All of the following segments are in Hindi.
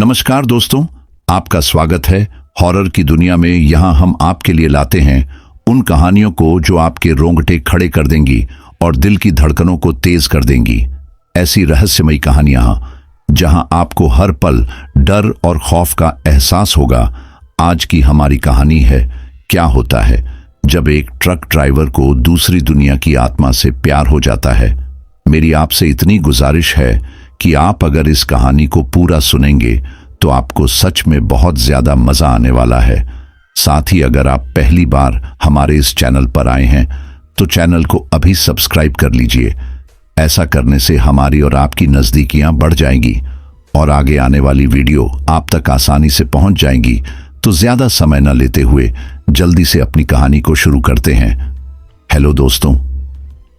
नमस्कार दोस्तों, आपका स्वागत है हॉरर की दुनिया में। यहाँ हम आपके लिए लाते हैं उन कहानियों को जो आपके रोंगटे खड़े कर देंगी और दिल की धड़कनों को तेज कर देंगी। ऐसी रहस्यमयी कहानियां जहां आपको हर पल डर और खौफ का एहसास होगा। आज की हमारी कहानी है, क्या होता है जब एक ट्रक ड्राइवर को दूसरी दुनिया की आत्मा से प्यार हो जाता है। मेरी आपसे इतनी गुजारिश है कि आप अगर इस कहानी को पूरा सुनेंगे तो आपको सच में बहुत ज्यादा मजा आने वाला है। साथ ही अगर आप पहली बार हमारे इस चैनल पर आए हैं तो चैनल को अभी सब्सक्राइब कर लीजिए। ऐसा करने से हमारी और आपकी नजदीकियां बढ़ जाएंगी और आगे आने वाली वीडियो आप तक आसानी से पहुंच जाएंगी। तो ज्यादा समय न लेते हुए जल्दी से अपनी कहानी को शुरू करते हैं। हेलो दोस्तों,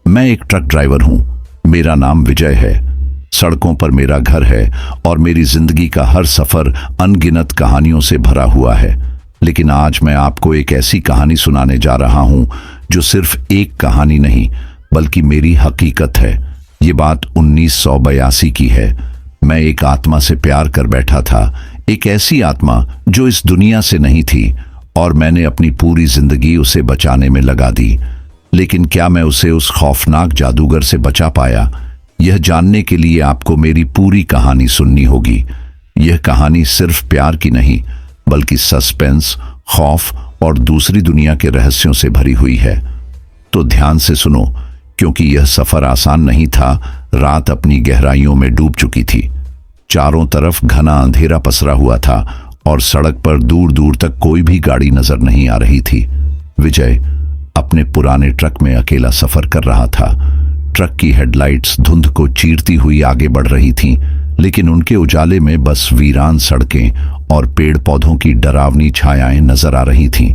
मैं एक ट्रक ड्राइवर हूं। मेरा नाम विजय है। सड़कों पर मेरा घर है और मेरी जिंदगी का हर सफर अनगिनत कहानियों से भरा हुआ है। लेकिन आज मैं आपको एक ऐसी कहानी सुनाने जा रहा हूं जो सिर्फ एक कहानी नहीं बल्कि मेरी हकीकत है। ये बात 1982 की है। मैं एक आत्मा से प्यार कर बैठा था, एक ऐसी आत्मा जो इस दुनिया से नहीं थी, और मैंने अपनी पूरी जिंदगी उसे बचाने में लगा दी। लेकिन क्या मैं उसे उस खौफनाक जादूगर से बचा पाया? यह जानने के लिए आपको मेरी पूरी कहानी सुननी होगी। यह कहानी सिर्फ प्यार की नहीं बल्कि सस्पेंस, खौफ और दूसरी दुनिया के रहस्यों से भरी हुई है। तो ध्यान से सुनो, क्योंकि यह सफर आसान नहीं था। रात अपनी गहराइयों में डूब चुकी थी। चारों तरफ घना अंधेरा पसरा हुआ था और सड़क पर दूर दूर तक कोई भी गाड़ी नजर नहीं आ रही थी। विजय अपने पुराने ट्रक में अकेला सफर कर रहा था। ट्रक की हेडलाइट्स धुंध को चीरती हुई आगे बढ़ रही थीं, लेकिन उनके उजाले में बस वीरान सड़कें और पेड़ पौधों की डरावनी छायाएं नजर आ रही थीं।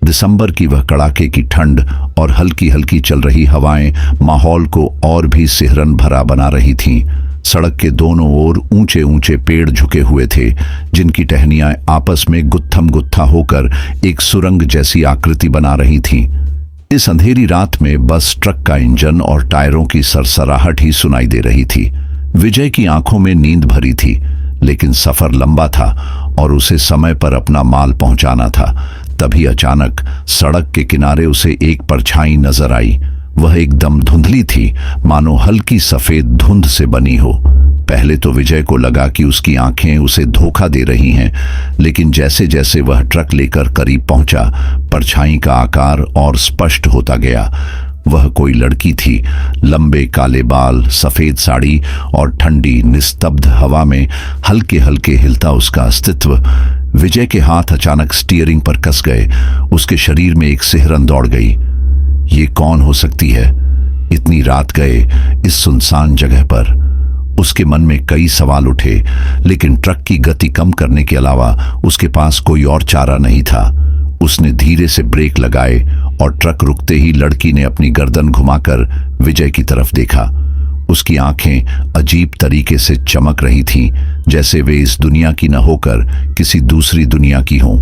दिसंबर की वह कड़ाके की ठंड और हल्की हल्की चल रही हवाएं माहौल को और भी सिहरन भरा बना रही थीं। सड़क के दोनों ओर ऊंचे ऊंचे पेड़ झुके हुए थे, जिनकी टहनियां आपस में गुत्थम गुत्था होकर एक सुरंग जैसी आकृति बना रही थीं। इस अंधेरी रात में बस ट्रक का इंजन और टायरों की सरसराहट ही सुनाई दे रही थी। विजय की आंखों में नींद भरी थी, लेकिन सफर लंबा था और उसे समय पर अपना माल पहुंचाना था। तभी अचानक सड़क के किनारे उसे एक परछाई नजर आई। वह एकदम धुंधली थी, मानो हल्की सफेद धुंध से बनी हो। पहले तो विजय को लगा कि उसकी आंखें उसे धोखा दे रही हैं, लेकिन जैसे जैसे वह ट्रक लेकर करीब पहुंचा, परछाई का आकार और स्पष्ट होता गया। वह कोई लड़की थी। लंबे काले बाल, सफेद साड़ी और ठंडी निस्तब्ध हवा में हल्के हल्के हिलता उसका अस्तित्व। विजय के हाथ अचानक स्टीयरिंग पर कस गए। उसके शरीर में एक सिहरन दौड़ गई। ये कौन हो सकती है इतनी रात गए इस सुनसान जगह पर? उसके मन में कई सवाल उठे, लेकिन ट्रक की गति कम करने के अलावा उसके पास कोई और चारा नहीं था। उसने धीरे से ब्रेक लगाए और ट्रक रुकते ही लड़की ने अपनी गर्दन घुमाकर विजय की तरफ देखा। उसकी आंखें अजीब तरीके से चमक रही थीं, जैसे वे इस दुनिया की न होकर किसी दूसरी दुनिया की हों।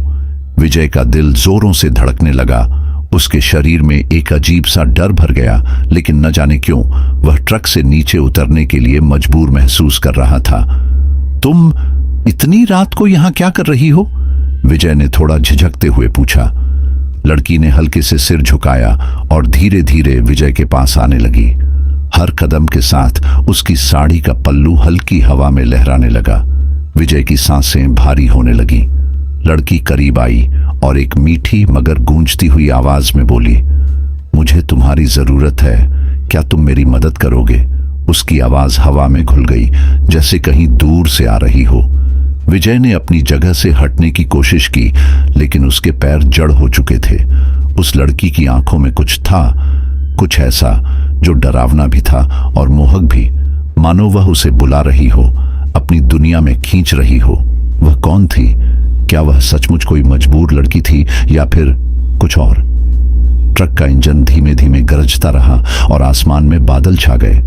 विजय का दिल जोरों से धड़कने लगा। उसके शरीर में एक अजीब सा डर भर गया, लेकिन न जाने क्यों वह ट्रक से नीचे उतरने के लिए मजबूर महसूस कर रहा था। तुम इतनी रात को यहां क्या कर रही हो? विजय ने थोड़ा झिझकते हुए पूछा। लड़की ने हल्के से सिर झुकाया और धीरे धीरे विजय के पास आने लगी। हर कदम के साथ उसकी साड़ी का पल्लू हल्की हवा में लहराने लगा। विजय की सांसें भारी होने लगी। लड़की करीब आई और एक मीठी मगर गूंजती हुई आवाज में बोली, मुझे तुम्हारी जरूरत है, क्या तुम मेरी मदद करोगे? उसकी आवाज हवा में घुल गई, जैसे कहीं दूर से आ रही हो। विजय ने अपनी जगह से हटने की कोशिश की, लेकिन उसके पैर जड़ हो चुके थे। उस लड़की की आंखों में कुछ था, कुछ ऐसा जो डरावना भी था और मोहक भी, मानो वह उसे बुला रही हो, अपनी दुनिया में खींच रही हो। वह कौन थी? क्या वह सचमुच कोई मजबूर लड़की थी या फिर कुछ और? ट्रक का इंजन धीमे धीमे गरजता रहा और आसमान में बादल छा गए।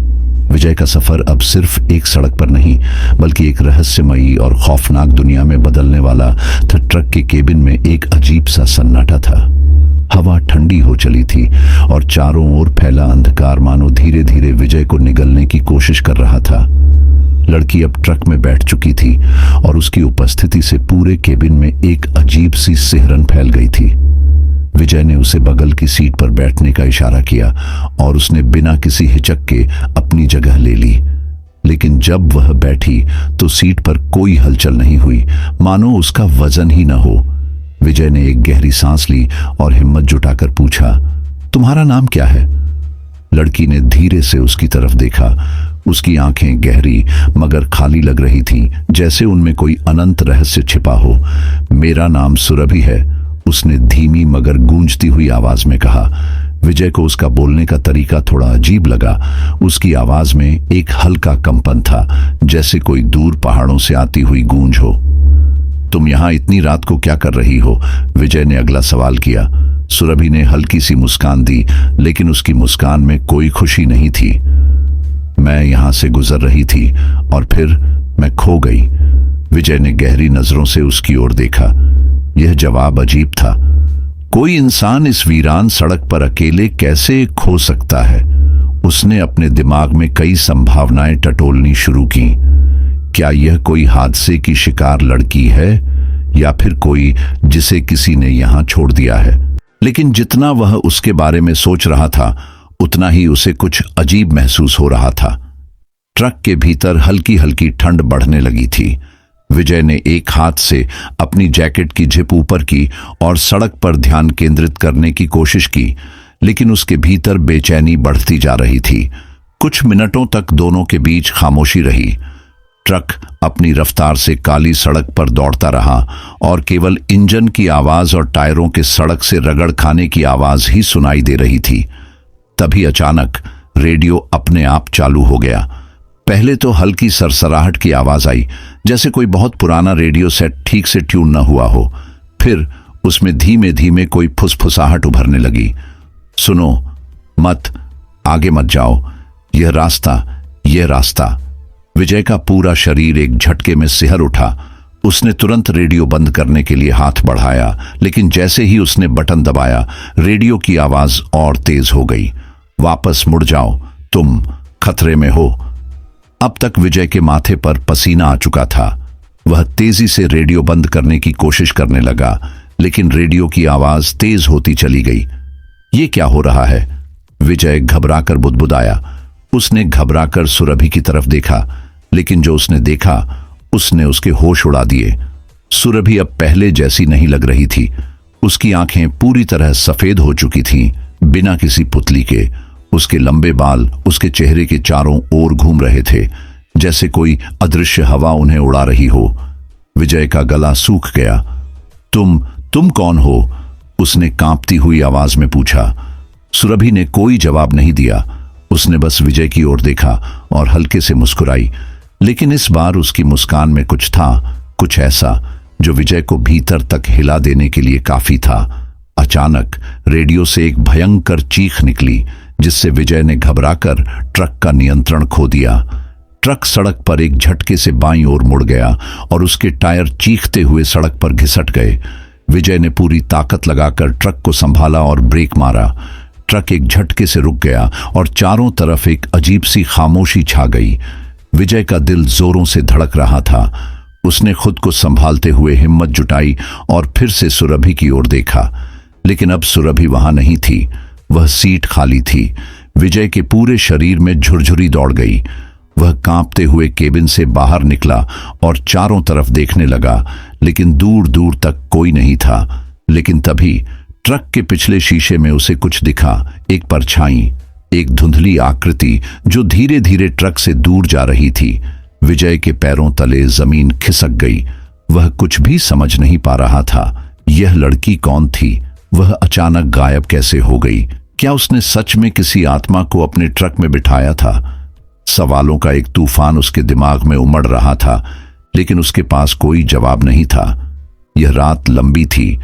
विजय का सफर अब सिर्फ एक सड़क पर नहीं बल्कि एक रहस्यमयी और खौफनाक दुनिया में बदलने वाला था। ट्रक के केबिन में एक अजीब सा सन्नाटा था। हवा ठंडी हो चली थी और चारों ओर फैला अंधकार मानो धीरे धीरे विजय को निगलने की कोशिश कर रहा था। लड़की अब ट्रक में बैठ चुकी थी और उसकी उपस्थिति से पूरे केबिन में एक अजीब सी सिहरन फैल गई थी। विजय ने उसे बगल की सीट पर बैठने का इशारा किया और उसने बिना किसी हिचक के अपनी जगह ले ली। लेकिन जब वह बैठी तो सीट पर कोई हलचल नहीं हुई, मानो उसका वजन ही न हो। विजय ने एक गहरी सांस ली और हिम्मत जुटाकर पूछा, तुम्हारा नाम क्या है? लड़की ने धीरे से उसकी तरफ देखा। उसकी आंखें गहरी मगर खाली लग रही थीं, जैसे उनमें कोई अनंत रहस्य छिपा हो। मेरा नाम सुरभि है, उसने धीमी मगर गूंजती हुई आवाज में कहा। विजय को उसका बोलने का तरीका थोड़ा अजीब लगा। उसकी आवाज में एक हल्का कंपन था, जैसे कोई दूर पहाड़ों से आती हुई गूंज हो। तुम यहां इतनी रात को क्या कर रही हो? विजय ने अगला सवाल किया। सुरभि ने हल्की सी मुस्कान दी, लेकिन उसकी मुस्कान में कोई खुशी नहीं थी। मैं यहां से गुजर रही थी और फिर मैं खो गई। विजय ने गहरी नजरों से उसकी ओर देखा। यह जवाब अजीब था। कोई इंसान इस वीरान सड़क पर अकेले कैसे खो सकता है? उसने अपने दिमाग में कई संभावनाएं टटोलनी शुरू की। क्या यह कोई हादसे की शिकार लड़की है या फिर कोई जिसे किसी ने यहां छोड़ दिया है? लेकिन जितना वह उसके बारे में सोच रहा था, उतना ही उसे कुछ अजीब महसूस हो रहा था। ट्रक के भीतर हल्की हल्की ठंड बढ़ने लगी थी। विजय ने एक हाथ से अपनी जैकेट की जिप ऊपर की और सड़क पर ध्यान केंद्रित करने की कोशिश की, लेकिन उसके भीतर बेचैनी बढ़ती जा रही थी। कुछ मिनटों तक दोनों के बीच खामोशी रही। ट्रक अपनी रफ्तार से काली सड़क पर दौड़ता रहा और केवल इंजन की आवाज और टायरों के सड़क से रगड़ खाने की आवाज ही सुनाई दे रही थी। तभी अचानक रेडियो अपने आप चालू हो गया। पहले तो हल्की सरसराहट की आवाज आई, जैसे कोई बहुत पुराना रेडियो सेट ठीक से ट्यून न हुआ हो। फिर उसमें धीमे धीमे कोई फुसफुसाहट उभरने लगी। सुनो, मत, आगे मत जाओ, यह रास्ता। विजय का पूरा शरीर एक झटके में सिहर उठा। उसने तुरंत रेडियो बंद करने के लिए हाथ बढ़ाया, लेकिन जैसे ही उसने बटन दबाया, रेडियो की आवाज और तेज हो गई। वापस मुड़ जाओ, तुम खतरे में हो। अब तक विजय के माथे पर पसीना आ चुका था। वह तेजी से रेडियो बंद करने की कोशिश करने लगा, लेकिन रेडियो की आवाज तेज होती चली गई। ये क्या हो रहा है? विजय घबराकर बुदबुदाया। उसने घबराकर सुरभि की तरफ देखा, लेकिन जो उसने देखा उसने उसके होश उड़ा दिए। सुरभि अब पहले जैसी नहीं लग रही थी। उसकी आंखें पूरी तरह सफेद हो चुकी थीं, बिना किसी पुतली के। उसके लंबे बाल उसके चेहरे के चारों ओर घूम रहे थे, जैसे कोई अदृश्य हवा उन्हें उड़ा रही हो। विजय का गला सूख गया। तुम कौन हो? उसने कांपती हुई आवाज में पूछा। सुरभि ने कोई जवाब नहीं दिया। उसने बस विजय की ओर देखा और हल्के से मुस्कुराई, लेकिन इस बार उसकी मुस्कान में कुछ था, कुछ ऐसा जो विजय को भीतर तक हिला देने के लिए काफी था। अचानक रेडियो से एक भयंकर चीख निकली, जिससे विजय ने घबराकर ट्रक का नियंत्रण खो दिया। ट्रक सड़क पर एक झटके से बाईं ओर मुड़ गया और उसके टायर चीखते हुए सड़क पर घिसट गए। विजय ने पूरी ताकत लगाकर ट्रक को संभाला और ब्रेक मारा। ट्रक एक झटके से रुक गया और चारों तरफ एक अजीब सी खामोशी छा गई। विजय का दिल जोरों से धड़क रहा था। उसने खुद को संभालते हुए हिम्मत जुटाई और फिर से सुरभि की ओर देखा, लेकिन अब सुरभि वहां नहीं थी। वह सीट खाली थी। विजय के पूरे शरीर में झुरझुरी दौड़ गई। वह कांपते हुए केबिन से बाहर निकला और चारों तरफ देखने लगा, लेकिन दूर दूर तक कोई नहीं था। लेकिन तभी ट्रक के पिछले शीशे में उसे कुछ दिखा, एक परछाई, एक धुंधली आकृति जो धीरे धीरे ट्रक से दूर जा रही थी। विजय के पैरों तले जमीन खिसक गई। वह कुछ भी समझ नहीं पा रहा था। यह लड़की कौन थी? वह अचानक गायब कैसे हो गई? क्या उसने सच में किसी आत्मा को अपने ट्रक में बिठाया था? सवालों का एक तूफान उसके दिमाग में उमड़ रहा था, लेकिन उसके पास कोई जवाब नहीं था। यह रात लंबी थी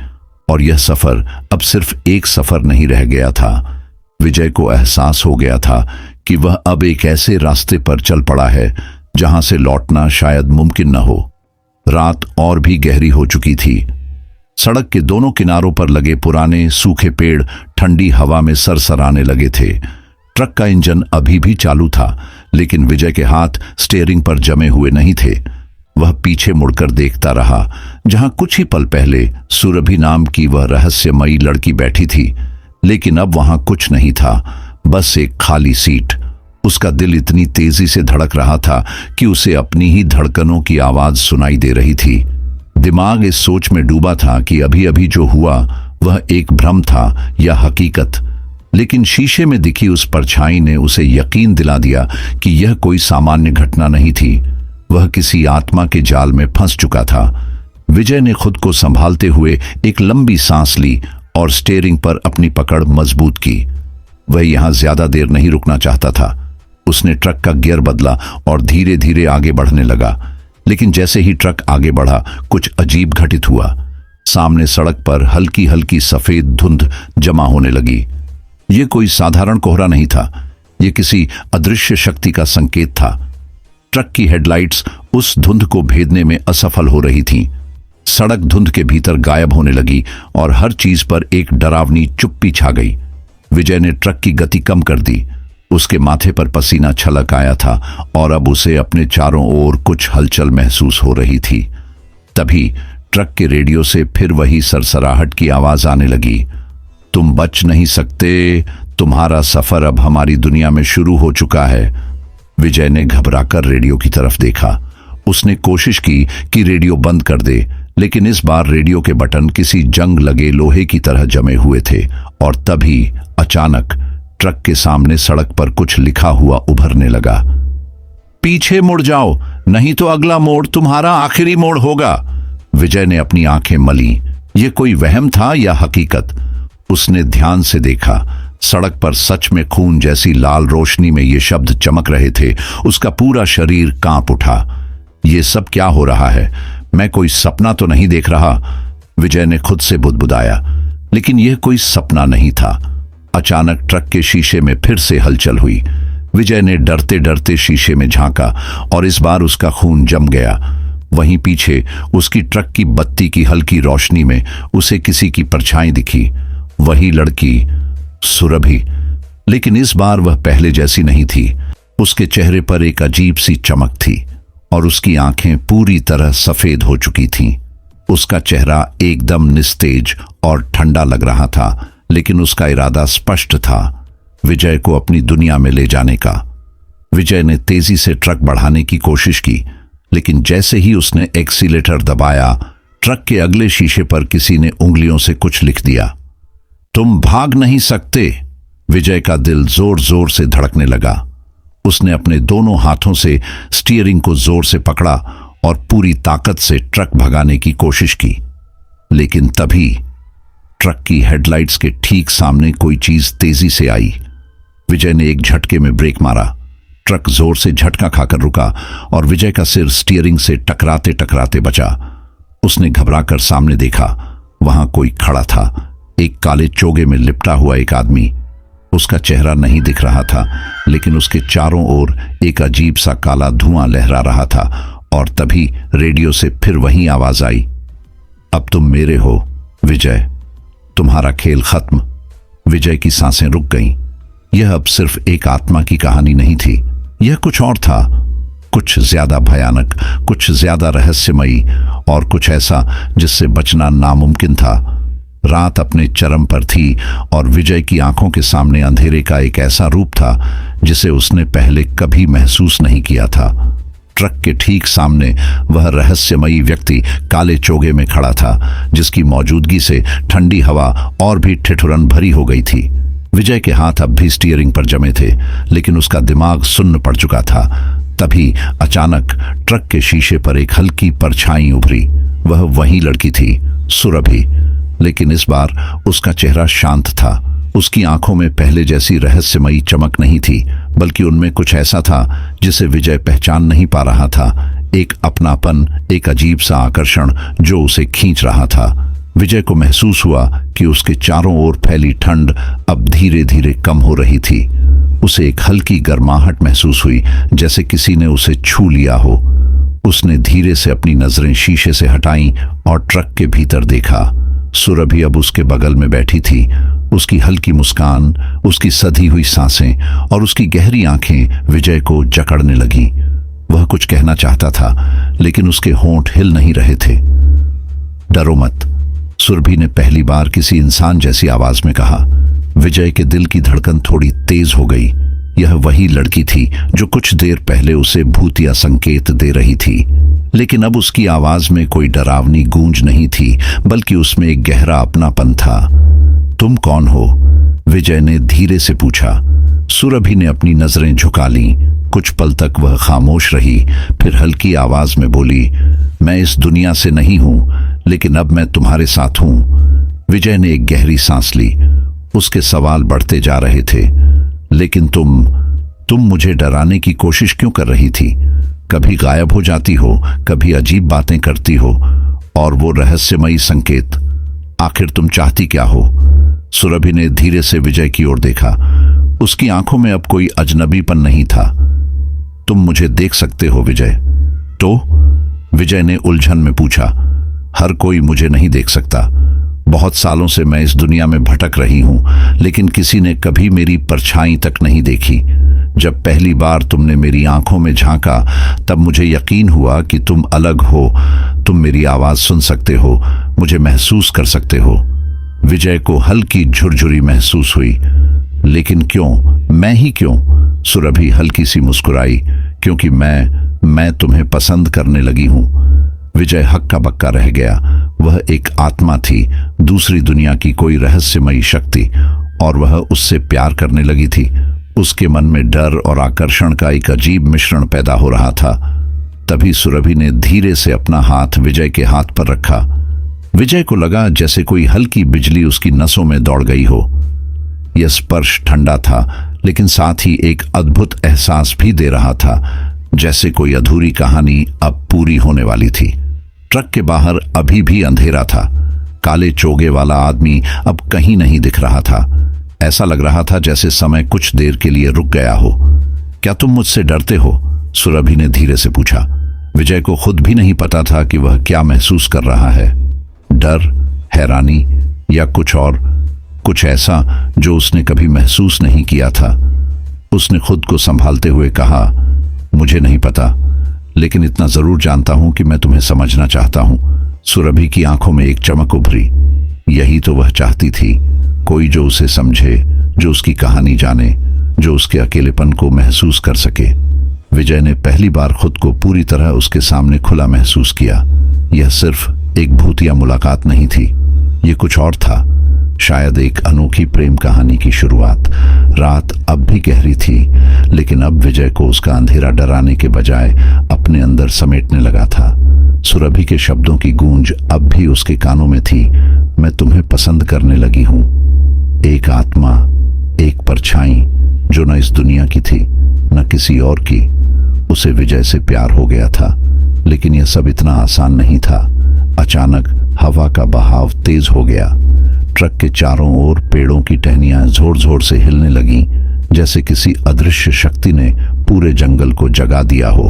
और यह सफर अब सिर्फ एक सफर नहीं रह गया था। विजय को एहसास हो गया था कि वह अब एक ऐसे रास्ते पर चल पड़ा है जहां से लौटना शायद मुमकिन न हो। रात और भी गहरी हो चुकी थी। सड़क के दोनों किनारों पर लगे पुराने सूखे पेड़ ठंडी हवा में सरसराने लगे थे। ट्रक का इंजन अभी भी चालू था, लेकिन विजय के हाथ स्टीयरिंग पर जमे हुए नहीं थे। वह पीछे मुड़कर देखता रहा, जहां कुछ ही पल पहले सुरभि नाम की वह रहस्यमयी लड़की बैठी थी, लेकिन अब वहां कुछ नहीं था, बस एक खाली सीट। उसका दिल इतनी तेजी से धड़क रहा था कि उसे अपनी ही धड़कनों की आवाज सुनाई दे रही थी। दिमाग इस सोच में डूबा था कि अभी अभी जो हुआ वह एक भ्रम था या हकीकत, लेकिन शीशे में दिखी उस परछाई ने उसे यकीन दिला दिया कि यह कोई सामान्य घटना नहीं थी। वह किसी आत्मा के जाल में फंस चुका था। विजय ने खुद को संभालते हुए एक लंबी सांस ली और स्टीयरिंग पर अपनी पकड़ मजबूत की। वह यहां ज्यादा देर नहीं रुकना चाहता था। उसने ट्रक का गियर बदला और धीरे धीरे आगे बढ़ने लगा, लेकिन जैसे ही ट्रक आगे बढ़ा कुछ अजीब घटित हुआ। सामने सड़क पर हल्की हल्की सफेद धुंध जमा होने लगी। यह कोई साधारण कोहरा नहीं था, यह किसी अदृश्य शक्ति का संकेत था। ट्रक की हेडलाइट्स उस धुंध को भेदने में असफल हो रही थीं। सड़क धुंध के भीतर गायब होने लगी और हर चीज पर एक डरावनी चुप्पी छा गई। विजय ने ट्रक की गति कम कर दी। उसके माथे पर पसीना छलक आया था और अब उसे अपने चारों ओर कुछ हलचल महसूस हो रही थी। तभी ट्रक के रेडियो से फिर वही सरसराहट की आवाज आने लगी। तुम बच नहीं सकते, तुम्हारा सफर अब हमारी दुनिया में शुरू हो चुका है। विजय ने घबराकर रेडियो की तरफ देखा। उसने कोशिश की कि रेडियो बंद कर दे, लेकिन इस बार रेडियो के बटन किसी जंग लगे लोहे की तरह जमे हुए थे। और तभी अचानक ट्रक के सामने सड़क पर कुछ लिखा हुआ उभरने लगा। पीछे मुड़ जाओ, नहीं तो अगला मोड़ तुम्हारा आखिरी मोड़ होगा। विजय ने अपनी आंखें मली। यह कोई वहम था या हकीकत? उसने ध्यान से देखा। सड़क पर सच में खून जैसी लाल रोशनी में ये शब्द चमक रहे थे। उसका पूरा शरीर कांप उठा। ये सब क्या हो रहा है? मैं कोई सपना तो नहीं देख रहा? विजय ने खुद से बुदबुदाया। लेकिन यह कोई सपना नहीं था। अचानक ट्रक के शीशे में फिर से हलचल हुई। विजय ने डरते डरते शीशे में झांका और इस बार उसका खून जम गया। वहीं पीछे उसकी ट्रक की बत्ती की हल्की रोशनी में उसे किसी की परछाई दिखी। वही लड़की, सुरभि। लेकिन इस बार वह पहले जैसी नहीं थी। उसके चेहरे पर एक अजीब सी चमक थी और उसकी आंखें पूरी तरह सफेद हो चुकी थीं। उसका चेहरा एकदम निस्तेज और ठंडा लग रहा था, लेकिन उसका इरादा स्पष्ट था, विजय को अपनी दुनिया में ले जाने का। विजय ने तेजी से ट्रक बढ़ाने की कोशिश की, लेकिन जैसे ही उसने एक्सीलेटर दबाया, ट्रक के अगले शीशे पर किसी ने उंगलियों से कुछ लिख दिया। तुम भाग नहीं सकते। विजय का दिल जोर जोर से धड़कने लगा। उसने अपने दोनों हाथों से स्टीयरिंग को जोर से पकड़ा और पूरी ताकत से ट्रक भगाने की कोशिश की। लेकिन तभी ट्रक की हेडलाइट्स के ठीक सामने कोई चीज तेजी से आई। विजय ने एक झटके में ब्रेक मारा। ट्रक जोर से झटका खाकर रुका और विजय का सिर स्टीयरिंग से टकराते टकराते बचा। उसने घबराकर सामने देखा। वहां कोई खड़ा था, एक काले चोगे में लिपटा हुआ एक आदमी। उसका चेहरा नहीं दिख रहा था, लेकिन उसके चारों ओर एक अजीब सा काला धुआं लहरा रहा था। और तभी रेडियो से फिर वही आवाज आई। अब तुम मेरे हो विजय, तुम्हारा खेल खत्म। विजय की सांसें रुक गईं। यह अब सिर्फ एक आत्मा की कहानी नहीं थी, यह कुछ और था, कुछ ज्यादा भयानक, कुछ ज्यादा रहस्यमयी और कुछ ऐसा जिससे बचना नामुमकिन था। रात अपने चरम पर थी और विजय की आंखों के सामने अंधेरे का एक ऐसा रूप था जिसे उसने पहले कभी महसूस नहीं किया था। ट्रक के ठीक सामने वह रहस्यमयी व्यक्ति काले चोगे में खड़ा था, जिसकी मौजूदगी से ठंडी हवा और भी ठिठुरन भरी हो गई थी। विजय के हाथ अब भी स्टीयरिंग पर जमे थे, लेकिन उसका दिमाग सुन्न पड़ चुका था। तभी अचानक ट्रक के शीशे पर एक हल्की परछाई उभरी। वह वही लड़की थी, सुरभि। लेकिन इस बार उसका चेहरा शांत था। उसकी आंखों में पहले जैसी रहस्यमयी चमक नहीं थी, बल्कि उनमें कुछ ऐसा था जिसे विजय पहचान नहीं पा रहा था। एक अपनापन, एक अजीब सा आकर्षण जो उसे खींच रहा था। विजय को महसूस हुआ कि उसके चारों ओर फैली ठंड अब धीरे धीरे कम हो रही थी। उसे एक हल्की गर्माहट महसूस हुई, जैसे किसी ने उसे छू लिया हो। उसने धीरे से अपनी नजरें शीशे से हटाईं और ट्रक के भीतर देखा। सुरभि अब उसके बगल में बैठी थी। उसकी हल्की मुस्कान, उसकी सधी हुई सांसें और उसकी गहरी आंखें विजय को जकड़ने लगीं। वह कुछ कहना चाहता था, लेकिन उसके होंठ हिल नहीं रहे थे। डरो मत, सुरभि ने पहली बार किसी इंसान जैसी आवाज में कहा। विजय के दिल की धड़कन थोड़ी तेज हो गई। यह वही लड़की थी जो कुछ देर पहले उसे भूतिया संकेत दे रही थी, लेकिन अब उसकी आवाज में कोई डरावनी गूंज नहीं थी, बल्कि उसमें एक गहरा अपनापन था। तुम कौन हो? विजय ने धीरे से पूछा। सुरभि ने अपनी नजरें झुका लीं। कुछ पल तक वह खामोश रही, फिर हल्की आवाज में बोली, मैं इस दुनिया से नहीं हूं, लेकिन अब मैं तुम्हारे साथ हूं। विजय ने एक गहरी सांस ली। उसके सवाल बढ़ते जा रहे थे। लेकिन तुम मुझे डराने की कोशिश क्यों कर रही थी? कभी गायब हो जाती हो, कभी अजीब बातें करती हो, और वो रहस्यमयी संकेत, आखिर तुम चाहती क्या हो? सुरभि ने धीरे से विजय की ओर देखा। उसकी आंखों में अब कोई अजनबीपन नहीं था। तुम मुझे देख सकते हो विजय? तो विजय ने उलझन में पूछा। हर कोई मुझे नहीं देख सकता। बहुत सालों से मैं इस दुनिया में भटक रही हूं, लेकिन किसी ने कभी मेरी परछाई तक नहीं देखी। जब पहली बार तुमने मेरी आंखों में झांका, तब मुझे यकीन हुआ कि तुम अलग हो। तुम मेरी आवाज सुन सकते हो, मुझे महसूस कर सकते हो। विजय को हल्की झुरझुरी महसूस हुई। लेकिन क्यों? मैं ही क्यों? सुरभि हल्की सी मुस्कुराई। क्योंकि मैं तुम्हें पसंद करने लगी हूं। विजय हक्का बक्का रह गया। वह एक आत्मा थी, दूसरी दुनिया की कोई रहस्यमयी शक्ति, और वह उससे प्यार करने लगी थी। उसके मन में डर और आकर्षण का एक अजीब मिश्रण पैदा हो रहा था। तभी सुरभि ने धीरे से अपना हाथ विजय के हाथ पर रखा। विजय को लगा जैसे कोई हल्की बिजली उसकी नसों में दौड़ गई हो। यह स्पर्श ठंडा था, लेकिन साथ ही एक अद्भुत एहसास भी दे रहा था, जैसे कोई अधूरी कहानी अब पूरी होने वाली थी। ट्रक के बाहर अभी भी अंधेरा था। काले चोगे वाला आदमी अब कहीं नहीं दिख रहा था। ऐसा लग रहा था जैसे समय कुछ देर के लिए रुक गया हो। क्या तुम मुझसे डरते हो? सुरभि ने धीरे से पूछा। विजय को खुद भी नहीं पता था कि वह क्या महसूस कर रहा है। डर, हैरानी या कुछ और, कुछ ऐसा जो उसने कभी महसूस नहीं किया था। उसने खुद को संभालते हुए कहा, मुझे नहीं पता, लेकिन इतना जरूर जानता हूं कि मैं तुम्हें समझना चाहता हूं। सुरभि की आंखों में एक चमक उभरी। यही तो वह चाहती थी, कोई जो उसे समझे, जो उसकी कहानी जाने, जो उसके अकेलेपन को महसूस कर सके। विजय ने पहली बार खुद को पूरी तरह उसके सामने खुला महसूस किया। यह सिर्फ एक भूतिया मुलाकात नहीं थी, यह कुछ और था। शायद एक अनोखी प्रेम कहानी की शुरुआत। रात अब भी गहरी थी, लेकिन अब विजय को उसका अंधेरा डराने के बजाय अपने अंदर समेटने लगा था। सुरभि के शब्दों की गूंज अब भी उसके कानों में थी। मैं तुम्हें पसंद करने लगी हूं। एक आत्मा, एक परछाई जो न इस दुनिया की थी न किसी और की। उसे विजय से प्यार हो गया था, लेकिन यह सब इतना आसान नहीं था। अचानक हवा का बहाव तेज हो गया। ट्रक के चारों ओर पेड़ों की टहनियां जोर जोर से हिलने लगीं, जैसे किसी अदृश्य शक्ति ने पूरे जंगल को जगा दिया हो।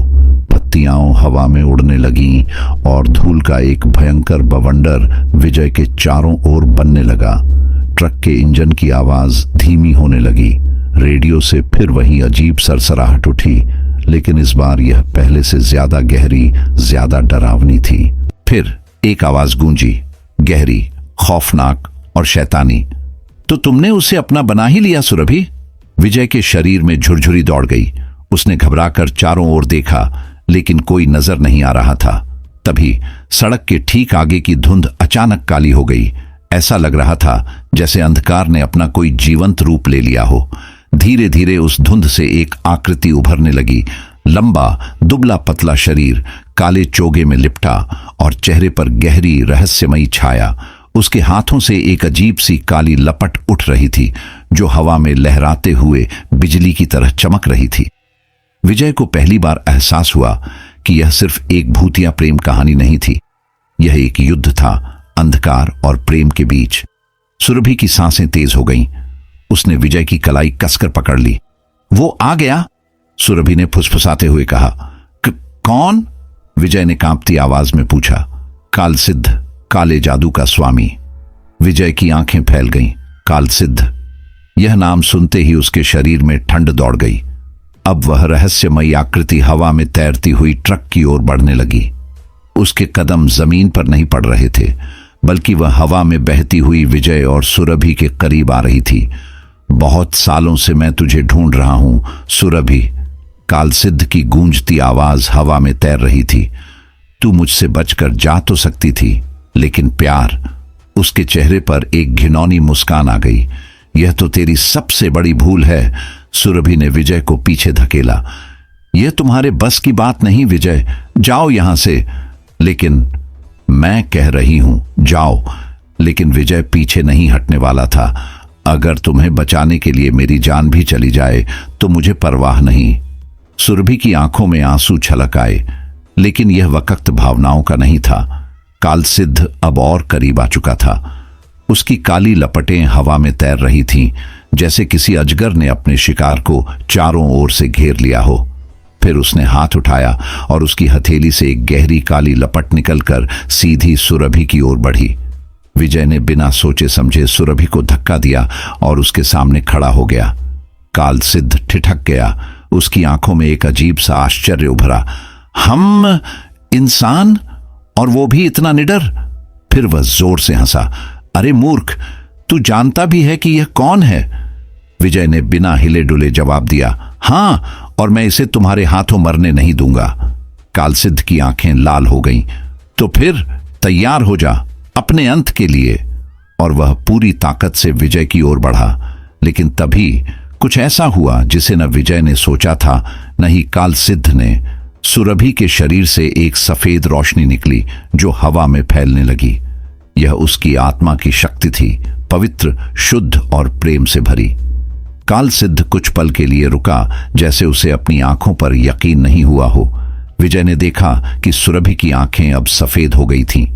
पत्तियां हवा में उड़ने लगीं और धूल का एक भयंकर बवंडर विजय के चारों ओर बनने लगा। ट्रक के इंजन की आवाज धीमी होने लगी। रेडियो से फिर वही अजीब सरसराहट उठी, लेकिन इस बार यह पहले से ज्यादा गहरी, ज्यादा डरावनी थी। फिर एक आवाज गूंजी, गहरी, खौफनाक और शैतानी। तो तुमने उसे अपना बना ही लिया सुरभि? विजय के शरीर में झुरझुरी दौड़ गई। उसने घबराकर चारों ओर देखा, लेकिन कोई नजर नहीं आ रहा था। तभी सड़क के ठीक आगे की धुंध अचानक काली हो गई। ऐसा लग रहा था जैसे अंधकार ने अपना कोई जीवंत रूप ले लिया हो। धीरे धीरे उस धुंध से एक आकृति उभरने लगी। लंबा, दुबला पतला शरीर, काले चोगे में लिपटा और चेहरे पर गहरी रहस्यमयी छाया। उसके हाथों से एक अजीब सी काली लपट उठ रही थी, जो हवा में लहराते हुए बिजली की तरह चमक रही थी। विजय को पहली बार एहसास हुआ कि यह सिर्फ एक भूतिया प्रेम कहानी नहीं थी। यह एक युद्ध था, अंधकार और प्रेम के बीच। सुरभि की सांसें तेज हो गईं। उसने विजय की कलाई कसकर पकड़ ली। वो आ गया, सुरभि ने फुसफुसाते हुए कहा। कौन? विजय ने कांपती आवाज में पूछा। कालसिद्ध, काले जादू का स्वामी। विजय की आंखें फैल गईं। कालसिद्ध। यह नाम सुनते ही उसके शरीर में ठंड दौड़ गई। अब वह रहस्यमयी आकृति हवा में तैरती हुई ट्रक की ओर बढ़ने लगी। उसके कदम जमीन पर नहीं पड़ रहे थे, बल्कि वह हवा में बहती हुई विजय और सुरभि के करीब आ रही थी। बहुत सालों से मैं तुझे ढूंढ रहा हूं सुरभि, कालसिद्ध की गूंजती आवाज हवा में तैर रही थी। तू मुझसे बचकर जा तो सकती थी, लेकिन प्यार। उसके चेहरे पर एक घिनौनी मुस्कान आ गई। यह तो तेरी सबसे बड़ी भूल है। सुरभि ने विजय को पीछे धकेला। यह तुम्हारे बस की बात नहीं विजय, जाओ यहां से। लेकिन मैं कह रही हूं जाओ। लेकिन विजय पीछे नहीं हटने वाला था। अगर तुम्हें बचाने के लिए मेरी जान भी चली जाए तो मुझे परवाह नहीं। सुरभि की आंखों में आंसू छलक आए, लेकिन यह वक्त भावनाओं का नहीं था। कालसिद्ध अब और करीब आ चुका था। उसकी काली लपटें हवा में तैर रही थीं, जैसे किसी अजगर ने अपने शिकार को चारों ओर से घेर लिया हो। फिर उसने हाथ उठाया और उसकी हथेली से एक गहरी काली लपट निकलकर सीधी सुरभि की ओर बढ़ी। विजय ने बिना सोचे समझे सुरभि को धक्का दिया और उसके सामने खड़ा हो गया। कालसिद्ध ठिठक गया। उसकी आंखों में एक अजीब सा आश्चर्य उभरा। हम इंसान, और वो भी इतना निडर? फिर वह जोर से हंसा। अरे मूर्ख, तू जानता भी है कि यह कौन है? विजय ने बिना हिले डुले जवाब दिया, हां, और मैं इसे तुम्हारे हाथों मरने नहीं दूंगा। कालसिद्ध की आंखें लाल हो गईं। तो फिर तैयार हो जा अपने अंत के लिए। और वह पूरी ताकत से विजय की ओर बढ़ा। लेकिन तभी कुछ ऐसा हुआ जिसे न विजय ने सोचा था, न ही कालसिद्ध ने। सुरभि के शरीर से एक सफेद रोशनी निकली जो हवा में फैलने लगी। यह उसकी आत्मा की शक्ति थी, पवित्र, शुद्ध और प्रेम से भरी। कालसिद्ध कुछ पल के लिए रुका, जैसे उसे अपनी आंखों पर यकीन नहीं हुआ हो। विजय ने देखा कि सुरभि की आंखें अब सफेद हो गई थीं।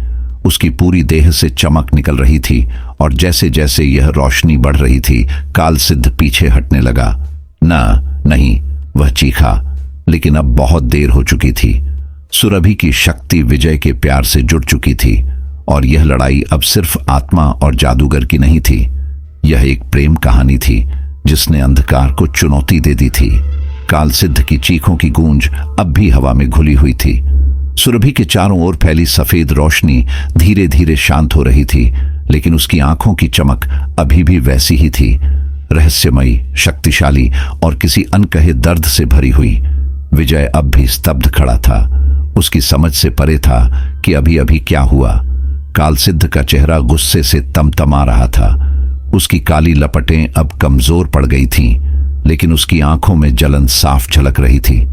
उसकी पूरी देह से चमक निकल रही थी, और जैसे जैसे यह रोशनी बढ़ रही थी, कालसिद्ध पीछे हटने लगा। नहीं, वह चीखा, लेकिन अब बहुत देर हो चुकी थी। सुरभि की शक्ति विजय के प्यार से जुड़ चुकी थी, और यह लड़ाई अब सिर्फ आत्मा और जादूगर की नहीं थी। यह एक प्रेम कहानी थी जिसने अंधकार को चुनौती दे दी थी। कालसिद्ध की चीखों की गूंज अब भी हवा में घुली हुई थी। सुरभि के चारों ओर फैली सफेद रोशनी धीरे धीरे शांत हो रही थी, लेकिन उसकी आंखों की चमक अभी भी वैसी ही थी, रहस्यमयी, शक्तिशाली और किसी अनकहे दर्द से भरी हुई। विजय अब भी स्तब्ध खड़ा था। उसकी समझ से परे था कि अभी अभी क्या हुआ। कालसिद्ध का चेहरा गुस्से से तमतमा रहा था। उसकी काली लपटें अब कमजोर पड़ गई थीं, लेकिन उसकी आंखों में जलन साफ झलक रही थी।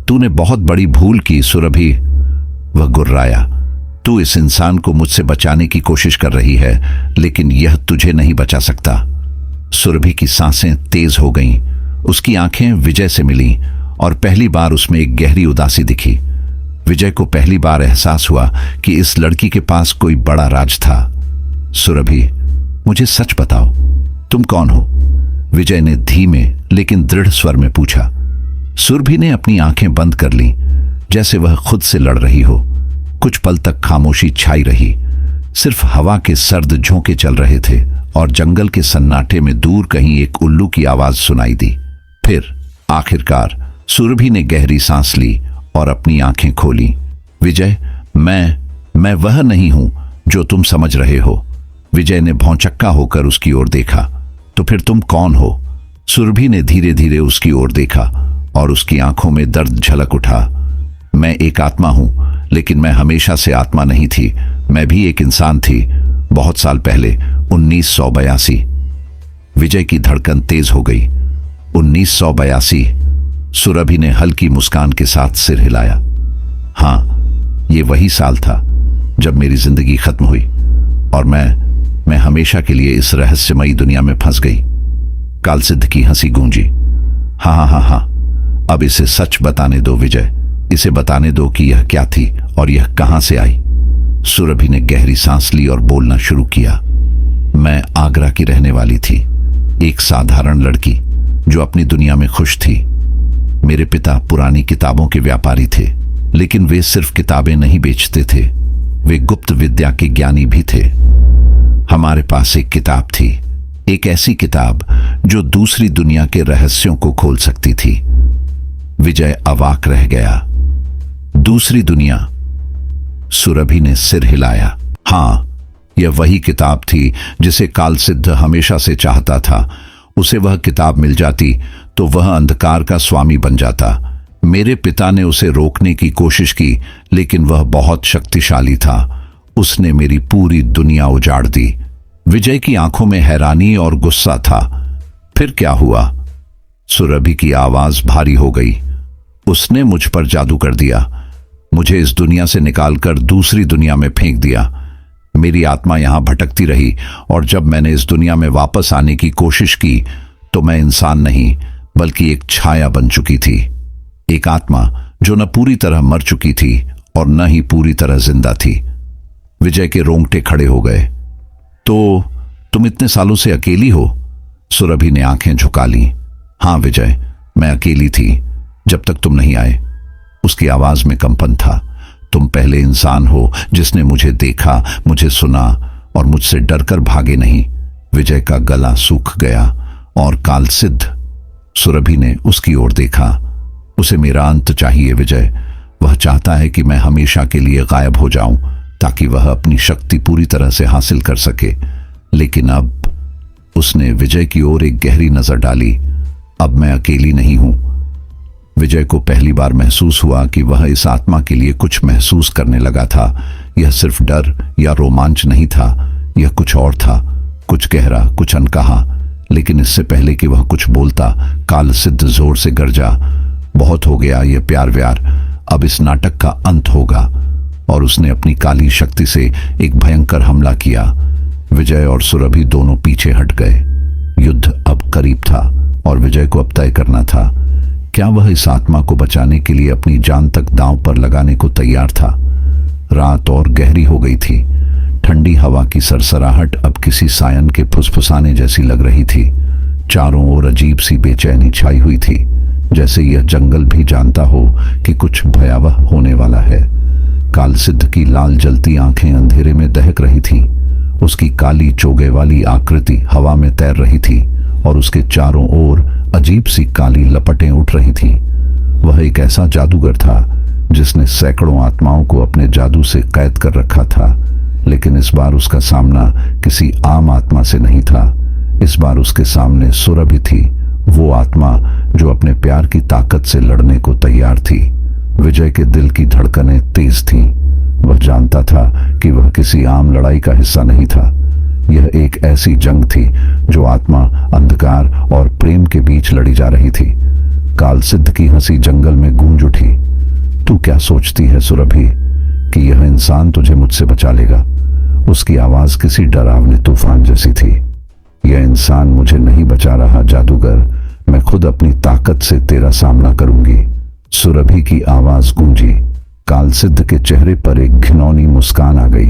तूने बहुत बड़ी भूल की सुरभि, वह गुर्राया। तू इस इंसान को मुझसे बचाने की कोशिश कर रही है, लेकिन यह तुझे नहीं बचा सकता। सुरभि की सांसें तेज हो गईं। उसकी आंखें विजय से मिलीं, और पहली बार उसमें एक गहरी उदासी दिखी। विजय को पहली बार एहसास हुआ कि इस लड़की के पास कोई बड़ा राज था। सुरभि, मुझे सच बताओ, तुम कौन हो? विजय ने धीमे लेकिन दृढ़ स्वर में पूछा। सुरभि ने अपनी आंखें बंद कर लीं, जैसे वह खुद से लड़ रही हो। कुछ पल तक खामोशी छाई रही। सिर्फ हवा के सर्द झोंके चल रहे थे, और जंगल के सन्नाटे में दूर कहीं एक उल्लू की आवाज सुनाई दी। फिर आखिरकार सुरभि ने गहरी सांस ली और अपनी आंखें खोली। विजय, मैं वह नहीं हूं जो तुम समझ रहे हो। विजय ने भौंचक्का होकर उसकी ओर देखा। तो फिर तुम कौन हो? सुरभि ने धीरे धीरे उसकी ओर देखा, और उसकी आंखों में दर्द झलक उठा। मैं एक आत्मा हूं, लेकिन मैं हमेशा से आत्मा नहीं थी। मैं भी एक इंसान थी, बहुत साल पहले, 1982। विजय की धड़कन तेज हो गई। 1982। सुरभि ने हल्की मुस्कान के साथ सिर हिलाया। हां, ये वही साल था जब मेरी जिंदगी खत्म हुई, और मैं हमेशा के लिए इस रहस्यमयी दुनिया में फंस गई। कालसिद्ध की हंसी गूंजी। हाँ, अब इसे सच बताने दो विजय। इसे बताने दो कि यह क्या थी और यह कहां से आई। सुरभि ने गहरी सांस ली और बोलना शुरू किया। मैं आगरा की रहने वाली थी, एक साधारण लड़की जो अपनी दुनिया में खुश थी। मेरे पिता पुरानी किताबों के व्यापारी थे, लेकिन वे सिर्फ किताबें नहीं बेचते थे, वे गुप्त विद्या के ज्ञानी भी थे। हमारे पास एक किताब थी, एक ऐसी किताब जो दूसरी दुनिया के रहस्यों को खोल सकती थी। विजय अवाक रह गया। दूसरी दुनिया? सुरभि ने सिर हिलाया। हाँ, यह वही किताब थी जिसे कालसिद्ध हमेशा से चाहता था। उसे वह किताब मिल जाती तो वह अंधकार का स्वामी बन जाता। मेरे पिता ने उसे रोकने की कोशिश की, लेकिन वह बहुत शक्तिशाली था। उसने मेरी पूरी दुनिया उजाड़ दी। विजय की आंखों में हैरानी और गुस्सा था। फिर क्या हुआ? सुरभि की आवाज भारी हो गई। उसने मुझ पर जादू कर दिया। मुझे इस दुनिया से निकालकर दूसरी दुनिया में फेंक दिया। मेरी आत्मा यहां भटकती रही और जब मैंने इस दुनिया में वापस आने की कोशिश की तो मैं इंसान नहीं बल्कि एक छाया बन चुकी थी। एक आत्मा जो न पूरी तरह मर चुकी थी और न ही पूरी तरह जिंदा थी। विजय के रोंगटे खड़े हो गए। तो तुम इतने सालों से अकेली हो? सुरभि ने आंखें झुका ली। हां विजय, मैं अकेली थी जब तक तुम नहीं आए। उसकी आवाज में कंपन था। तुम पहले इंसान हो जिसने मुझे देखा, मुझे सुना और मुझसे डरकर भागे नहीं। विजय का गला सूख गया और कालसिद्ध। सुरभि ने उसकी ओर देखा। उसे मेरा अंत चाहिए विजय। वह चाहता है कि मैं हमेशा के लिए गायब हो जाऊं ताकि वह अपनी शक्ति पूरी तरह से हासिल कर सके। लेकिन अब उसने विजय की ओर एक गहरी नजर डाली। अब मैं अकेली नहीं हूं। विजय को पहली बार महसूस हुआ कि वह इस आत्मा के लिए कुछ महसूस करने लगा था। यह सिर्फ डर या रोमांच नहीं था, यह कुछ और था, कुछ गहरा, कुछ अनकहा। लेकिन इससे पहले कि वह कुछ बोलता, कालसिद्ध जोर से गरजा। बहुत हो गया ये प्यार व्यार, अब इस नाटक का अंत होगा। और उसने अपनी काली शक्ति से एक भयंकर हमला किया। विजय और सुरभि दोनों पीछे हट गए। युद्ध अब करीब था और विजय को अब तय करना था, क्या वह इस आत्मा को बचाने के लिए अपनी जान तक दांव पर लगाने को तैयार था। रात और गहरी हो गई थी। ठंडी हवा की सरसराहट अब किसी सायन के फुसफुसाने जैसी लग रही थी। चारों ओर अजीब सी बेचैनी छाई हुई थी, जैसे यह जंगल भी जानता हो कि कुछ भयावह होने वाला है। कालसिद्ध की लाल जलती आंखें अंधेरे में दहक रही थीं। उसकी काली चोगे वाली आकृति हवा में तैर रही थी और उसके चारों ओर अजीब सी काली लपटें उठ रही थीं। वह एक ऐसा जादूगर था जिसने सैकड़ों आत्माओं को अपने जादू से कैद कर रखा था। लेकिन इस बार उसका सामना किसी आम आत्मा से नहीं था। इस बार उसके सामने सुरभि थी, वो आत्मा जो अपने प्यार की ताकत से लड़ने को तैयार थी। विजय के दिल की धड़कनें तेज थीं। वह जानता था कि वह किसी आम लड़ाई का हिस्सा नहीं था। यह एक ऐसी जंग थी जो आत्मा, अंधकार और प्रेम के बीच लड़ी जा रही थी। कालसिद्ध की हंसी जंगल में गूंज उठी। तू क्या सोचती है सुरभि कि यह इंसान तुझे मुझसे बचा लेगा? उसकी आवाज किसी डरावने तूफान जैसी थी। यह इंसान मुझे नहीं बचा रहा जादूगर, मैं खुद अपनी ताकत से तेरा सामना करूंगी। सुरभि की आवाज गूंजी। कालसिद्ध के चेहरे पर एक घिनौनी मुस्कान आ गई।